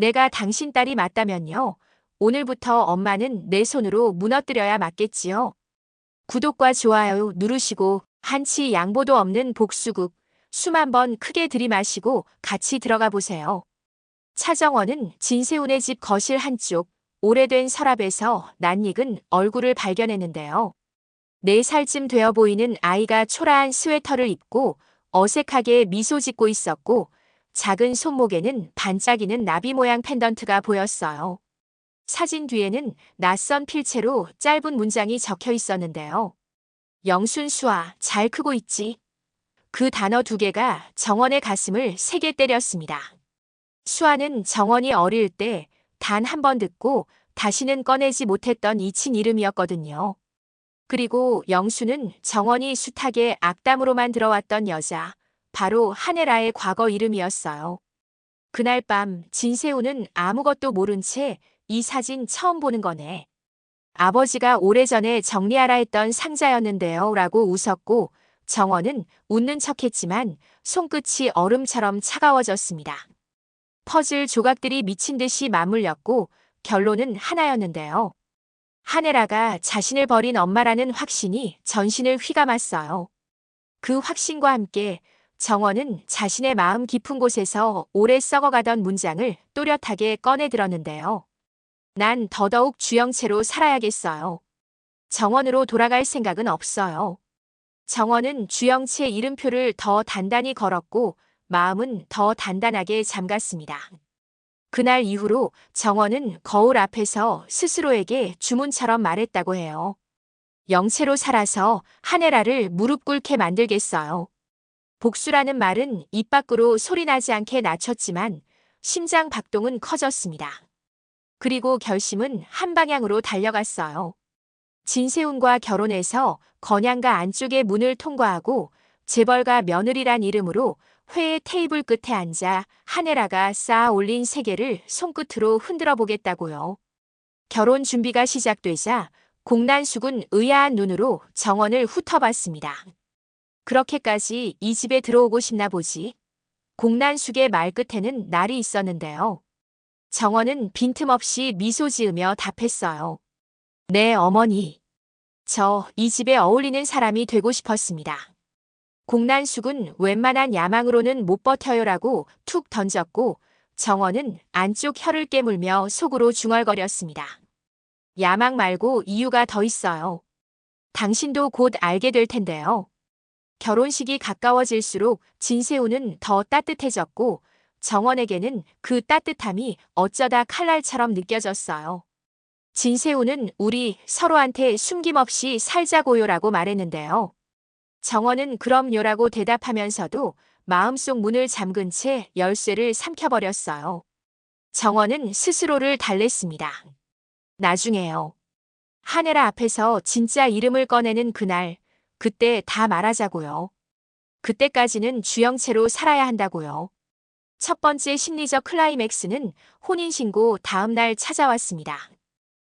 내가 당신 딸이 맞다면요. 오늘부터 엄마는 내 손으로 무너뜨려야 맞겠지요. 구독과 좋아요 누르시고 한치 양보도 없는 복수극 수만 번 크게 들이마시고 같이 들어가 보세요. 차정원은 진세훈의 집 거실 한쪽 오래된 서랍에서 낯익은 얼굴을 발견했는데요. 4살쯤 되어 보이는 아이가 초라한 스웨터를 입고 어색하게 미소 짓고 있었고 작은 손목에는 반짝이는 나비 모양 펜던트가 보였어요. 사진 뒤에는 낯선 필체로 짧은 문장이 적혀 있었는데요. 영순수아, 잘 크고 있지? 그 단어 2개가 정원의 가슴을 세게 때렸습니다. 수아는 정원이 어릴 때 단 한 번 듣고 다시는 꺼내지 못했던 이친 이름이었거든요. 그리고 영수는 정원이 숱하게 악담으로만 들어왔던 여자, 바로 한혜라의 과거 이름이었어요. 그날 밤 진세훈은 아무것도 모른 채 이 사진 처음 보는 거네. 아버지가 오래전에 정리하라 했던 상자였는데요 라고 웃었고 정원은 웃는 척했지만 손끝이 얼음처럼 차가워졌습니다. 퍼즐 조각들이 미친 듯이 맞물렸고 결론은 하나였는데요. 한혜라가 자신을 버린 엄마라는 확신이 전신을 휘감았어요. 그 확신과 함께 정원은 자신의 마음 깊은 곳에서 오래 썩어가던 문장을 또렷하게 꺼내 들었는데요. 난 더더욱 주영채로 살아야겠어요. 정원으로 돌아갈 생각은 없어요. 정원은 주영채 이름표를 더 단단히 걸었고 마음은 더 단단하게 잠갔습니다. 그날 이후로 정원은 거울 앞에서 스스로에게 주문처럼 말했다고 해요. 영채로 살아서 한혜라를 무릎 꿇게 만들겠어요. 복수라는 말은 입 밖으로 소리나지 않게 낮췄지만 심장 박동은 커졌습니다. 그리고 결심은 한 방향으로 달려갔어요. 진세훈과 결혼해서 건양가 안쪽의 문을 통과하고 재벌가 며느리란 이름으로 회의 테이블 끝에 앉아 한혜라가 쌓아 올린 세계를 손끝으로 흔들어 보겠다고요. 결혼 준비가 시작되자 공난숙은 의아한 눈으로 정원을 훑어봤습니다. 그렇게까지 이 집에 들어오고 싶나 보지. 공난숙의 말끝에는 날이 있었는데요. 정원은 빈틈없이 미소 지으며 답했어요. 네, 어머니. 저 이 집에 어울리는 사람이 되고 싶었습니다. 공난숙은 웬만한 야망으로는 못 버텨요라고 툭 던졌고 정원은 안쪽 혀를 깨물며 속으로 중얼거렸습니다. 야망 말고 이유가 더 있어요. 당신도 곧 알게 될 텐데요. 결혼식이 가까워질수록 진세훈은 더 따뜻해졌고 정원에게는 그 따뜻함이 어쩌다 칼날처럼 느껴졌어요. 진세훈은 우리 서로한테 숨김없이 살자고요라고 말했는데요. 정원은 그럼요라고 대답하면서도 마음속 문을 잠근 채 열쇠를 삼켜버렸어요. 정원은 스스로를 달랬습니다. 나중에요. 한혜라 앞에서 진짜 이름을 꺼내는 그날, 그때 다 말하자고요. 그때까지는 주영채로 살아야 한다고요. 첫 번째 심리적 클라이맥스는 혼인신고 다음 날 찾아왔습니다.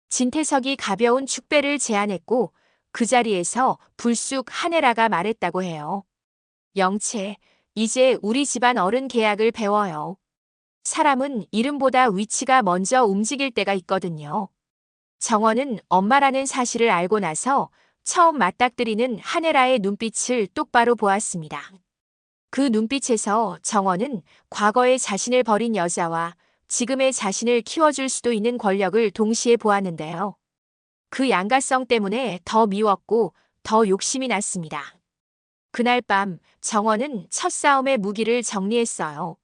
진태석이 가벼운 축배를 제안했고 그 자리에서 불쑥 한혜라가 말했다고 해요. 영채, 이제 우리 집안 어른 계약을 배워요. 사람은 이름보다 위치가 먼저 움직일 때가 있거든요. 정원은 엄마라는 사실을 알고 나서 처음 맞닥뜨리는 한혜라의 눈빛을 똑바로 보았습니다. 그 눈빛에서 정원은 과거의 자신을 버린 여자와 지금의 자신을 키워줄 수도 있는 권력을 동시에 보았는데요. 그 양가성 때문에 더 미웠고 더 욕심이 났습니다. 그날 밤 정원은 첫 싸움의 무기를 정리했어요.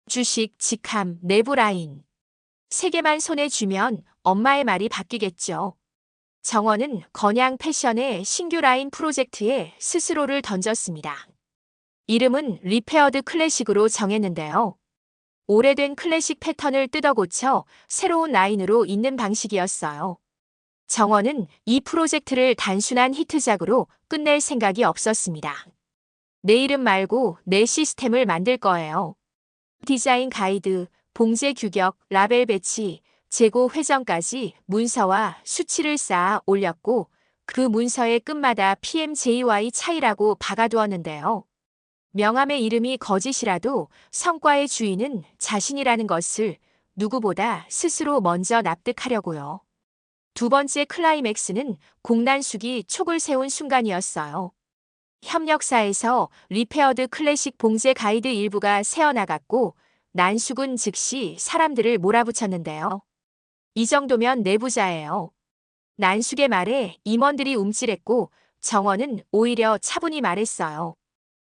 주식, 직함, 내부 라인. 3개만 손에 쥐면 엄마의 말이 바뀌겠죠. 정원은 건양 패션의 신규 라인 프로젝트에 스스로를 던졌습니다. 이름은 리페어드 클래식으로 정했는데요. 오래된 클래식 패턴을 뜯어 고쳐 새로운 라인으로 잇는 방식이었어요. 정원은 이 프로젝트를 단순한 히트작으로 끝낼 생각이 없었습니다. 내 이름 말고 내 시스템을 만들 거예요. 디자인 가이드, 봉제 규격, 라벨 배치, 재고 회전까지 문서와 수치를 쌓아 올렸고 그 문서의 끝마다 PMJY 차이라고 박아두었는데요. 명함의 이름이 거짓이라도 성과의 주인은 자신이라는 것을 누구보다 스스로 먼저 납득하려고요. 두 번째 클라이맥스는 공난숙이 촉을 세운 순간이었어요. 협력사에서 리페어드 클래식 봉제 가이드 일부가 새어나갔고 난숙은 즉시 사람들을 몰아붙였는데요. 이 정도면 내부자예요. 난숙의 말에 임원들이 움찔했고 정원은 오히려 차분히 말했어요.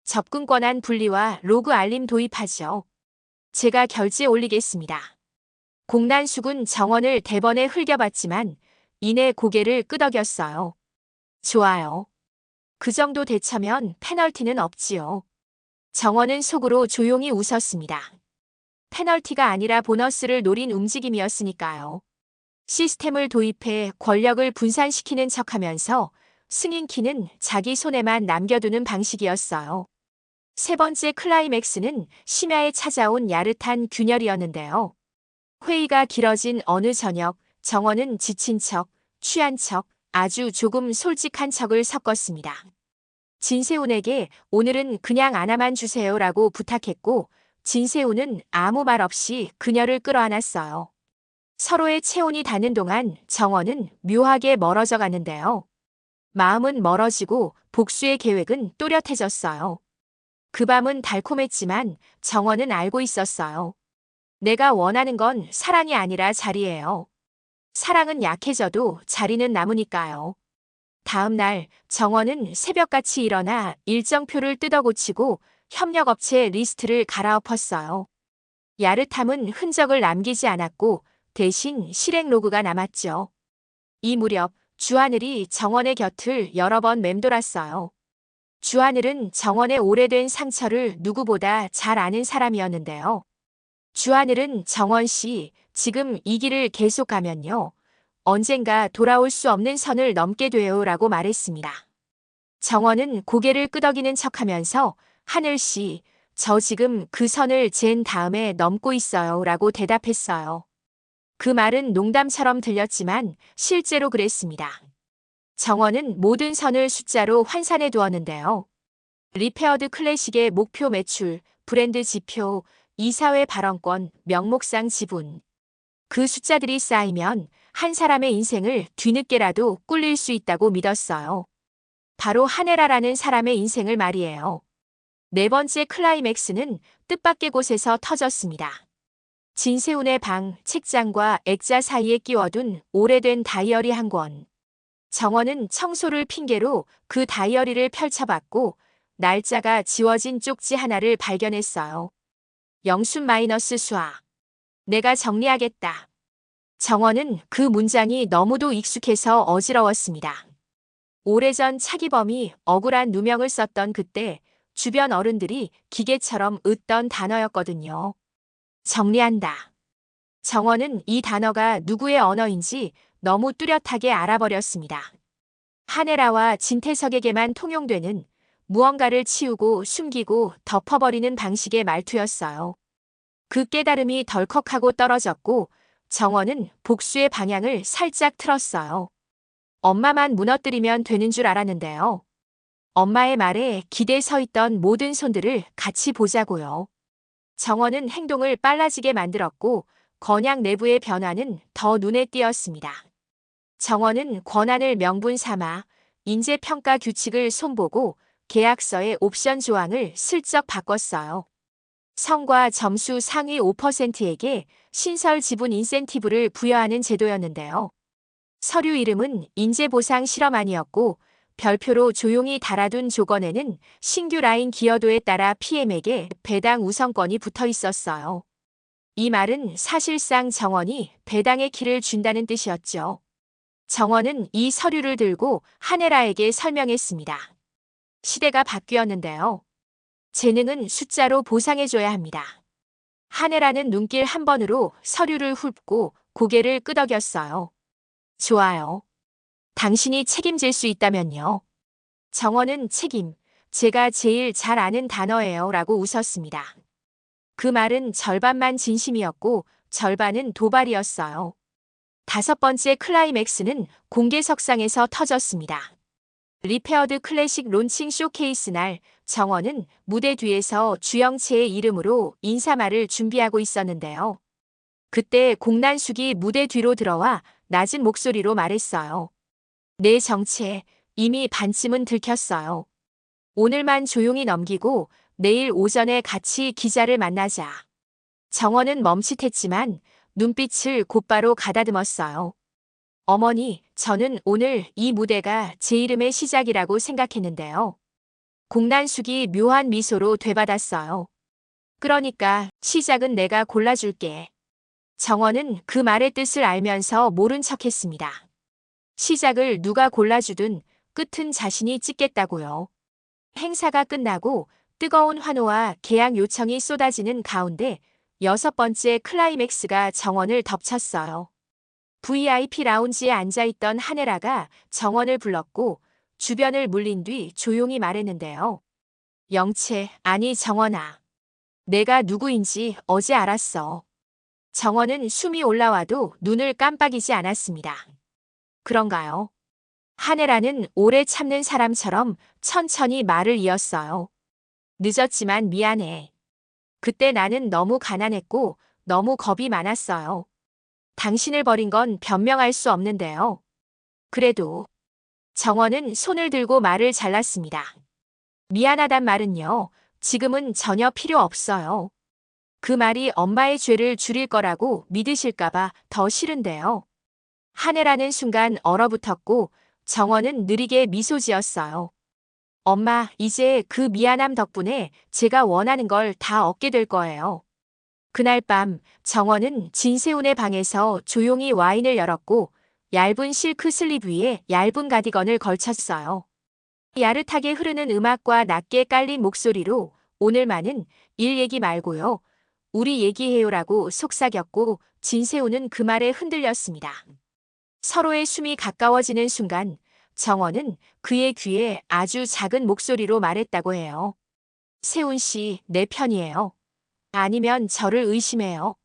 접근 권한 분리와 로그 알림 도입하죠. 제가 결제 올리겠습니다. 공난숙은 정원을 대번에 흘겨봤지만 이내 고개를 끄덕였어요. 좋아요. 그 정도 대처면 페널티는 없지요. 정원은 속으로 조용히 웃었습니다. 페널티가 아니라 보너스를 노린 움직임이었으니까요. 시스템을 도입해 권력을 분산시키는 척하면서 승인키는 자기 손에만 남겨두는 방식이었어요. 세 번째 클라이맥스는 심야에 찾아온 야릇한 균열이었는데요. 회의가 길어진 어느 저녁, 정원은 지친 척, 취한 척, 아주 조금 솔직한 척을 섞었습니다. 진세훈에게 오늘은 그냥 안아만 주세요라고 부탁했고 진세훈은 아무 말 없이 그녀를 끌어안았어요. 서로의 체온이 닿는 동안 정원은 묘하게 멀어져 가는데요. 마음은 멀어지고 복수의 계획은 또렷해졌어요. 그 밤은 달콤했지만 정원은 알고 있었어요. 내가 원하는 건 사랑이 아니라 자리예요. 사랑은 약해져도 자리는 남으니까요. 다음 날 정원은 새벽같이 일어나 일정표를 뜯어고치고 협력업체 리스트를 갈아엎었어요. 야릇함은 흔적을 남기지 않았고 대신 실행 로그가 남았죠. 이 무렵 주하늘이 정원의 곁을 여러 번 맴돌았어요. 주하늘은 정원의 오래된 상처를 누구보다 잘 아는 사람이었는데요. 주하늘은 정원 씨, 지금 이 길을 계속 가면요. 언젠가 돌아올 수 없는 선을 넘게 돼요 라고 말했습니다. 정원은 고개를 끄덕이는 척하면서 하늘 씨, 저 지금 그 선을 잰 다음에 넘고 있어요 라고 대답했어요. 그 말은 농담처럼 들렸지만 실제로 그랬습니다. 정원은 모든 선을 숫자로 환산해 두었는데요. 리페어드 클래식의 목표 매출, 브랜드 지표, 이사회 발언권, 명목상 지분. 그 숫자들이 쌓이면 한 사람의 인생을 뒤늦게라도 꿀릴 수 있다고 믿었어요. 바로 하네라라는 사람의 인생을 말이에요. 네 번째 클라이맥스는 뜻밖의 곳에서 터졌습니다. 진세훈의 방, 책장과 액자 사이에 끼워둔 오래된 다이어리 한 권. 정원은 청소를 핑계로 그 다이어리를 펼쳐봤고 날짜가 지워진 쪽지 하나를 발견했어요. 영순 마이너스 수학. 내가 정리하겠다. 정원은 그 문장이 너무도 익숙해서 어지러웠습니다. 오래전 차기범이 억울한 누명을 썼던 그때 주변 어른들이 기계처럼 웃던 단어였거든요. 정리한다. 정원은 이 단어가 누구의 언어인지 너무 뚜렷하게 알아버렸습니다. 하네라와 진태석에게만 통용되는 무언가를 치우고 숨기고 덮어버리는 방식의 말투였어요. 그 깨달음이 덜컥하고 떨어졌고 정원은 복수의 방향을 살짝 틀었어요. 엄마만 무너뜨리면 되는 줄 알았는데요. 엄마의 말에 기대 서 있던 모든 손들을 같이 보자고요. 정원은 행동을 빨라지게 만들었고 건양 내부의 변화는 더 눈에 띄었습니다. 정원은 권한을 명분 삼아 인재평가 규칙을 손보고 계약서의 옵션 조항을 슬쩍 바꿨어요. 성과 점수 상위 5%에게 신설 지분 인센티브를 부여하는 제도였는데요. 서류 이름은 인재보상 실험안이었고 별표로 조용히 달아둔 조건에는 신규 라인 기여도에 따라 PM에게 배당 우선권이 붙어 있었어요. 이 말은 사실상 정원이 배당의 키를 준다는 뜻이었죠. 정원은 이 서류를 들고 하네라에게 설명했습니다. 시대가 바뀌었는데요. 재능은 숫자로 보상해줘야 합니다. 하네라는 눈길 한 번으로 서류를 훑고 고개를 끄덕였어요. 좋아요. 당신이 책임질 수 있다면요. 정원은 책임, 제가 제일 잘 아는 단어예요 라고 웃었습니다. 그 말은 절반만 진심이었고 절반은 도발이었어요. 다섯 번째 클라이맥스는 공개석상에서 터졌습니다. 리페어드 클래식 론칭 쇼케이스 날 정원은 무대 뒤에서 주영채의 이름으로 인사말을 준비하고 있었는데요. 그때 공난숙이 무대 뒤로 들어와 낮은 목소리로 말했어요. 내 정체, 이미 반쯤은 들켰어요. 오늘만 조용히 넘기고 내일 오전에 같이 기자를 만나자. 정원은 멈칫했지만 눈빛을 곧바로 가다듬었어요. 어머니, 저는 오늘 이 무대가 제 이름의 시작이라고 생각했는데요. 공난숙이 묘한 미소로 되받았어요. 그러니까 시작은 내가 골라줄게. 정원은 그 말의 뜻을 알면서 모른 척했습니다. 시작을 누가 골라주든 끝은 자신이 찍겠다고요. 행사가 끝나고 뜨거운 환호와 계약 요청이 쏟아지는 가운데 6번째 클라이맥스가 정원을 덮쳤어요. VIP 라운지에 앉아있던 한혜라가 정원을 불렀고 주변을 물린 뒤 조용히 말했는데요. 영채, 아니 정원아. 내가 누구인지 어제 알았어. 정원은 숨이 올라와도 눈을 깜빡이지 않았습니다. 그런가요? 한혜라는 오래 참는 사람처럼 천천히 말을 이었어요. 늦었지만 미안해. 그때 나는 너무 가난했고 너무 겁이 많았어요. 당신을 버린 건 변명할 수 없는데요. 그래도 정원은 손을 들고 말을 잘랐습니다. 미안하단 말은요, 지금은 전혀 필요 없어요. 그 말이 엄마의 죄를 줄일 거라고 믿으실까봐 더 싫은데요. 한혜라는 순간 얼어붙었고 정원은 느리게 미소 지었어요. 엄마, 이제 그 미안함 덕분에 제가 원하는 걸 다 얻게 될 거예요. 그날 밤 정원은 진세훈의 방에서 조용히 와인을 열었고 얇은 실크 슬립 위에 얇은 가디건을 걸쳤어요. 야릇하게 흐르는 음악과 낮게 깔린 목소리로 오늘만은 일 얘기 말고요. 우리 얘기해요라고 속삭였고 진세훈은 그 말에 흔들렸습니다. 서로의 숨이 가까워지는 순간 정원은 그의 귀에 아주 작은 목소리로 말했다고 해요. 세훈 씨, 내 편이에요. 아니면 저를 의심해요.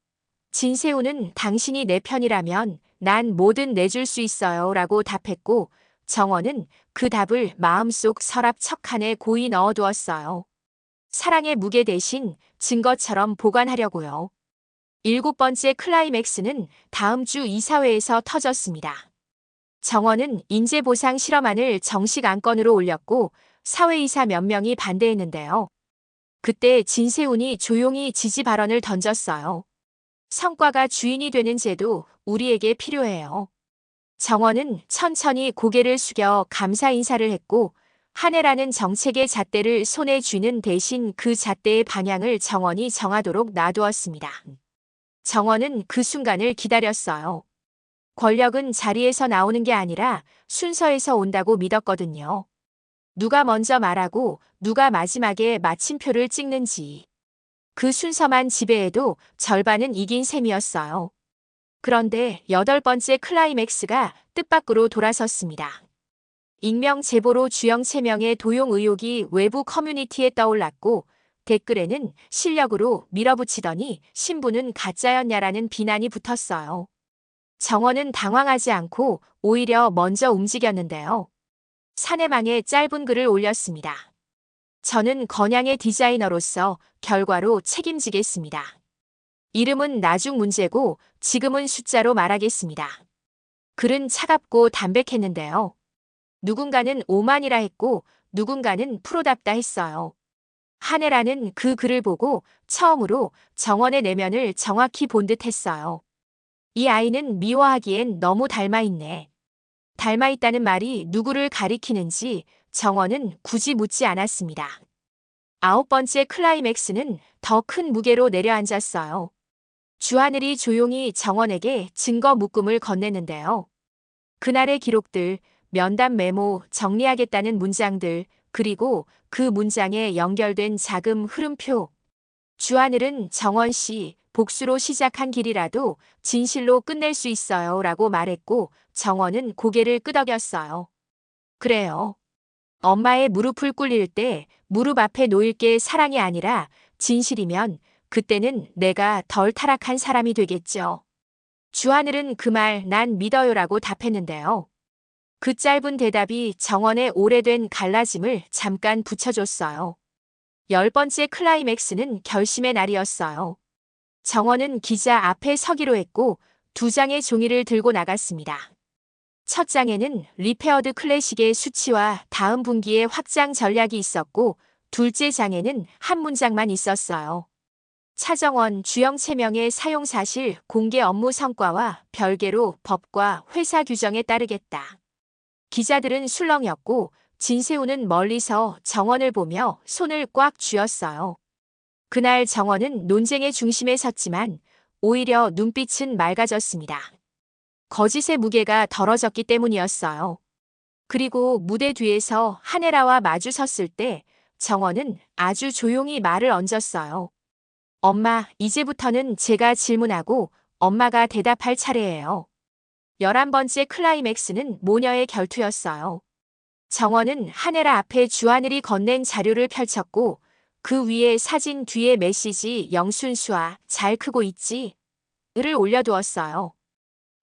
진세훈은 당신이 내 편이라면 난 뭐든 내줄 수 있어요 라고 답했고 정원은 그 답을 마음속 서랍 척칸에 고이 넣어두었어요. 사랑의 무게 대신 증거처럼 보관하려고요. 7번째 클라이맥스는 다음 주 이사회에서 터졌습니다. 정원은 인재보상 실험안을 정식 안건으로 올렸고 사회이사 몇 명이 반대했는데요. 그때 진세훈이 조용히 지지 발언을 던졌어요. 성과가 주인이 되는 제도 우리에게 필요해요. 정원은 천천히 고개를 숙여 감사 인사를 했고 한혜라는 정책의 잣대를 손에 쥐는 대신 그 잣대의 방향을 정원이 정하도록 놔두었습니다. 정원은 그 순간을 기다렸어요. 권력은 자리에서 나오는 게 아니라 순서에서 온다고 믿었거든요. 누가 먼저 말하고 누가 마지막에 마침표를 찍는지. 그 순서만 지배해도 절반은 이긴 셈이었어요. 그런데 8번째 클라이맥스가 뜻밖으로 돌아섰습니다. 익명 제보로 주영 채명의 도용 의혹이 외부 커뮤니티에 떠올랐고 댓글에는 실력으로 밀어붙이더니 신부는 가짜였냐라는 비난이 붙었어요. 정원은 당황하지 않고 오히려 먼저 움직였는데요. 사내망에 짧은 글을 올렸습니다. 저는 건양의 디자이너로서 결과로 책임지겠습니다. 이름은 나중 문제고 지금은 숫자로 말하겠습니다. 글은 차갑고 담백했는데요. 누군가는 오만이라 했고 누군가는 프로답다 했어요. 한혜라는 그 글을 보고 처음으로 정원의 내면을 정확히 본 듯 했어요. 이 아이는 미워하기엔 너무 닮아있네. 닮아있다는 말이 누구를 가리키는지 정원은 굳이 묻지 않았습니다. 9번째 클라이맥스는 더 큰 무게로 내려앉았어요. 주하늘이 조용히 정원에게 증거 묶음을 건넸는데요. 그날의 기록들, 면담 메모, 정리하겠다는 문장들, 그리고 그 문장에 연결된 자금 흐름표. 주하늘은 정원 씨, 복수로 시작한 길이라도 진실로 끝낼 수 있어요 라고 말했고 정원은 고개를 끄덕였어요. 그래요. 엄마의 무릎을 꿇릴 때 무릎 앞에 놓일 게 사랑이 아니라 진실이면 그때는 내가 덜 타락한 사람이 되겠죠. 주하늘은 그 말 난 믿어요라고 답했는데요. 그 짧은 대답이 정원의 오래된 갈라짐을 잠깐 붙여줬어요. 10번째 클라이맥스는 결심의 날이었어요. 정원은 기자 앞에 서기로 했고 두 장의 종이를 들고 나갔습니다. 첫 장에는 리페어드 클래식의 수치와 다음 분기의 확장 전략이 있었고 둘째 장에는 한 문장만 있었어요. 차정원 주영 채명의 사용 사실 공개 업무 성과와 별개로 법과 회사 규정에 따르겠다. 기자들은 술렁였고 진세우는 멀리서 정원을 보며 손을 꽉 쥐었어요. 그날 정원은 논쟁의 중심에 섰지만 오히려 눈빛은 맑아졌습니다. 거짓의 무게가 덜어졌기 때문이었어요. 그리고 무대 뒤에서 하네라와 마주 섰을 때 정원은 아주 조용히 말을 얹었어요. 엄마, 이제부터는 제가 질문하고 엄마가 대답할 차례예요. 11번째 클라이맥스는 모녀의 결투였어요. 정원은 하네라 앞에 주하늘이 건넨 자료를 펼쳤고 그 위에 사진 뒤에 메시지 영순수아 잘 크고 있지? 를 올려두었어요.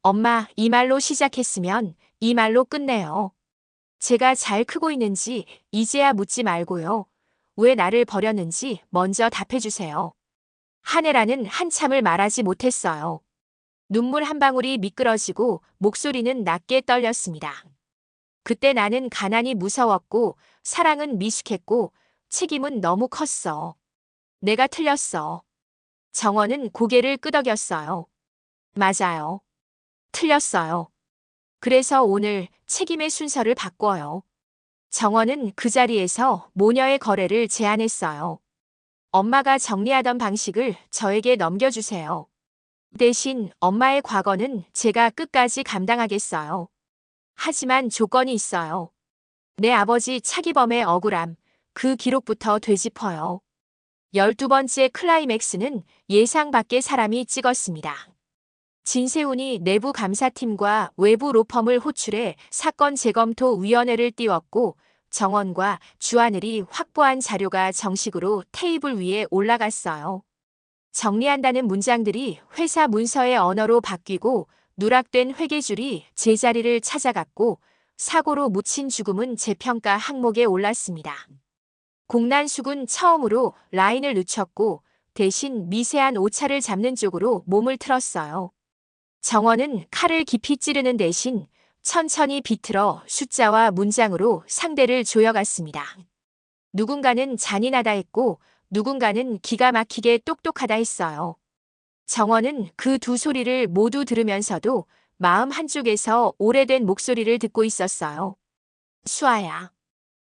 엄마, 이 말로 시작했으면 이 말로 끝내요. 제가 잘 크고 있는지 이제야 묻지 말고요. 왜 나를 버렸는지 먼저 답해주세요. 하네라는 한참을 말하지 못했어요. 눈물 한 방울이 미끄러지고 목소리는 낮게 떨렸습니다. 그때 나는 가난이 무서웠고 사랑은 미숙했고 책임은 너무 컸어. 내가 틀렸어. 정원은 고개를 끄덕였어요. 맞아요. 틀렸어요. 그래서 오늘 책임의 순서를 바꿔요. 정원은 그 자리에서 모녀의 거래를 제안했어요. 엄마가 정리하던 방식을 저에게 넘겨주세요. 대신 엄마의 과거는 제가 끝까지 감당하겠어요. 하지만 조건이 있어요. 내 아버지 차기범의 억울함, 그 기록부터 되짚어요. 12번째 클라이맥스는 예상 밖의 사람이 찍었습니다. 진세훈이 내부 감사팀과 외부 로펌을 호출해 사건 재검토 위원회를 띄웠고 정원과 주하늘이 확보한 자료가 정식으로 테이블 위에 올라갔어요. 정리한다는 문장들이 회사 문서의 언어로 바뀌고 누락된 회계줄이 제자리를 찾아갔고 사고로 묻힌 죽음은 재평가 항목에 올랐습니다. 공난숙은 처음으로 라인을 늦췄고 대신 미세한 오차를 잡는 쪽으로 몸을 틀었어요. 정원은 칼을 깊이 찌르는 대신 천천히 비틀어 숫자와 문장으로 상대를 조여갔습니다. 누군가는 잔인하다 했고 누군가는 기가 막히게 똑똑하다 했어요. 정원은 그 두 소리를 모두 들으면서도 마음 한쪽에서 오래된 목소리를 듣고 있었어요. 수아야.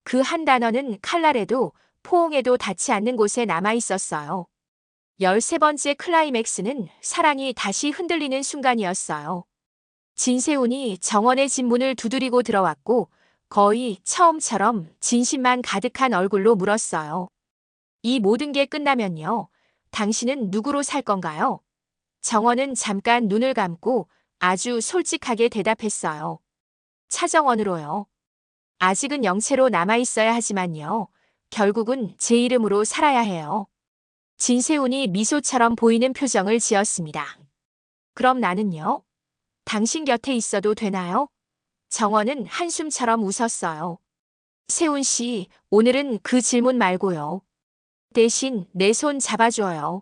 그 한 단어는 칼날에도 포옹에도 닿지 않는 곳에 남아 있었어요. 13번째 클라이맥스는 사랑이 다시 흔들리는 순간이었어요. 진세훈이 정원의 집 문을 두드리고 들어왔고 거의 처음처럼 진심만 가득한 얼굴로 물었어요. 이 모든 게 끝나면요. 당신은 누구로 살 건가요? 정원은 잠깐 눈을 감고 아주 솔직하게 대답했어요. 차정원으로요. 아직은 영체로 남아있어야 하지만요. 결국은 제 이름으로 살아야 해요. 진세훈이 미소처럼 보이는 표정을 지었습니다. 그럼 나는요? 당신 곁에 있어도 되나요? 정원은 한숨처럼 웃었어요. 세훈 씨, 오늘은 그 질문 말고요. 대신 내 손 잡아줘요.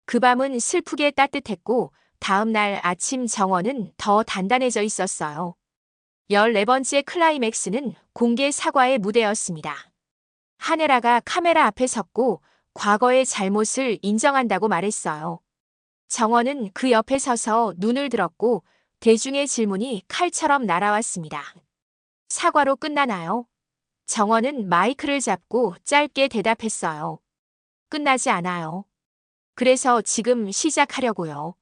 그 밤은 슬프게 따뜻했고 다음 날 아침 정원은 더 단단해져 있었어요. 14번째 클라이맥스는 공개 사과의 무대였습니다. 하네라가 카메라 앞에 섰고 과거의 잘못을 인정한다고 말했어요. 정원은 그 옆에 서서 눈을 들었고 대중의 질문이 칼처럼 날아왔습니다. 사과로 끝나나요? 정원은 마이크를 잡고 짧게 대답했어요. 끝나지 않아요. 그래서 지금 시작하려고요.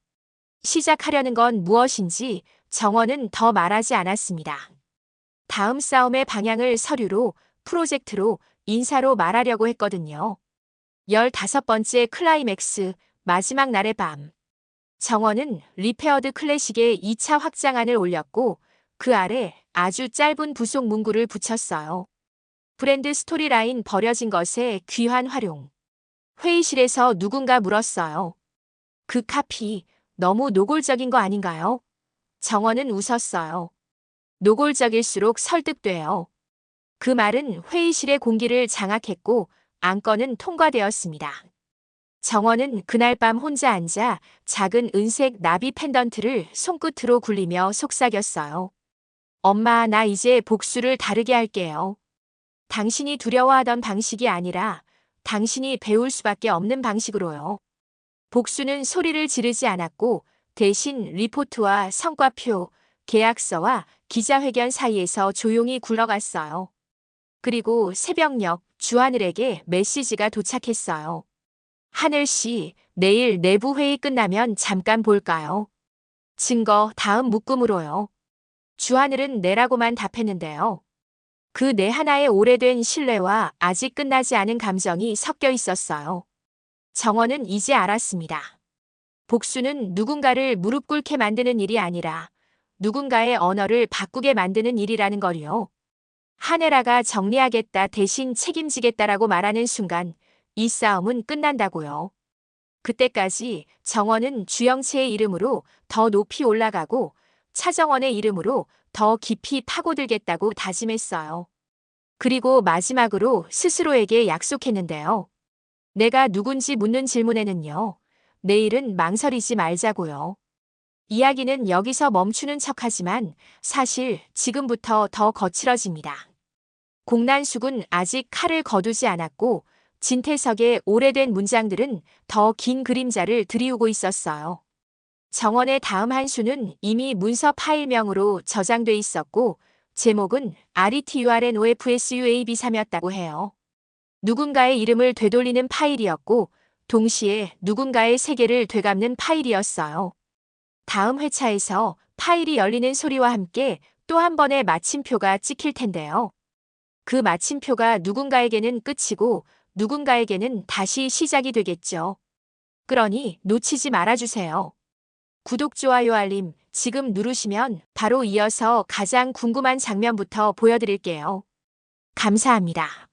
시작하려는 건 무엇인지 정원은 더 말하지 않았습니다. 다음 싸움의 방향을 서류로, 프로젝트로, 인사로 말하려고 했거든요. 15번째 클라이맥스, 마지막 날의 밤. 정원은 리페어드 클래식의 2차 확장안을 올렸고 그 아래 아주 짧은 부속 문구를 붙였어요. 브랜드 스토리라인 버려진 것의 귀한 활용. 회의실에서 누군가 물었어요. 그 카피 너무 노골적인 거 아닌가요? 정원은 웃었어요. 노골적일수록 설득돼요. 그 말은 회의실의 공기를 장악했고 안건은 통과되었습니다. 정원은 그날 밤 혼자 앉아 작은 은색 나비 펜던트를 손끝으로 굴리며 속삭였어요. 엄마, 나 이제 복수를 다르게 할게요. 당신이 두려워하던 방식이 아니라 당신이 배울 수밖에 없는 방식으로요. 복수는 소리를 지르지 않았고 대신 리포트와 성과표, 계약서와 기자회견 사이에서 조용히 굴러갔어요. 그리고 새벽녘 주하늘에게 메시지가 도착했어요. 하늘 씨, 내일 내부 회의 끝나면 잠깐 볼까요? 증거 다음 묶음으로요. 주하늘은 네라고만 답했는데요. 그 네 하나의 오래된 신뢰와 아직 끝나지 않은 감정이 섞여 있었어요. 정원은 이제 알았습니다. 복수는 누군가를 무릎 꿇게 만드는 일이 아니라 누군가의 언어를 바꾸게 만드는 일이라는 걸요. 하네라가 정리하겠다 대신 책임지겠다라고 말하는 순간 이 싸움은 끝난다고요. 그때까지 정원은 주영채의 이름으로 더 높이 올라가고 차정원의 이름으로 더 깊이 파고들겠다고 다짐했어요. 그리고 마지막으로 스스로에게 약속했는데요. 내가 누군지 묻는 질문에는요. 내일은 망설이지 말자고요. 이야기는 여기서 멈추는 척하지만 사실 지금부터 더 거칠어집니다. 공난숙은 아직 칼을 거두지 않았고 진태석의 오래된 문장들은 더 긴 그림자를 들이우고 있었어요. 정원의 다음 한 수는 이미 문서 파일명으로 저장돼 있었고 제목은 RETURNOFSUAB3였다고 해요. 누군가의 이름을 되돌리는 파일이었고 동시에 누군가의 세계를 되감는 파일이었어요. 다음 회차에서 파일이 열리는 소리와 함께 또 한 번의 마침표가 찍힐 텐데요. 그 마침표가 누군가에게는 끝이고 누군가에게는 다시 시작이 되겠죠. 그러니 놓치지 말아주세요. 구독, 좋아요, 알림 지금 누르시면 바로 이어서 가장 궁금한 장면부터 보여드릴게요. 감사합니다.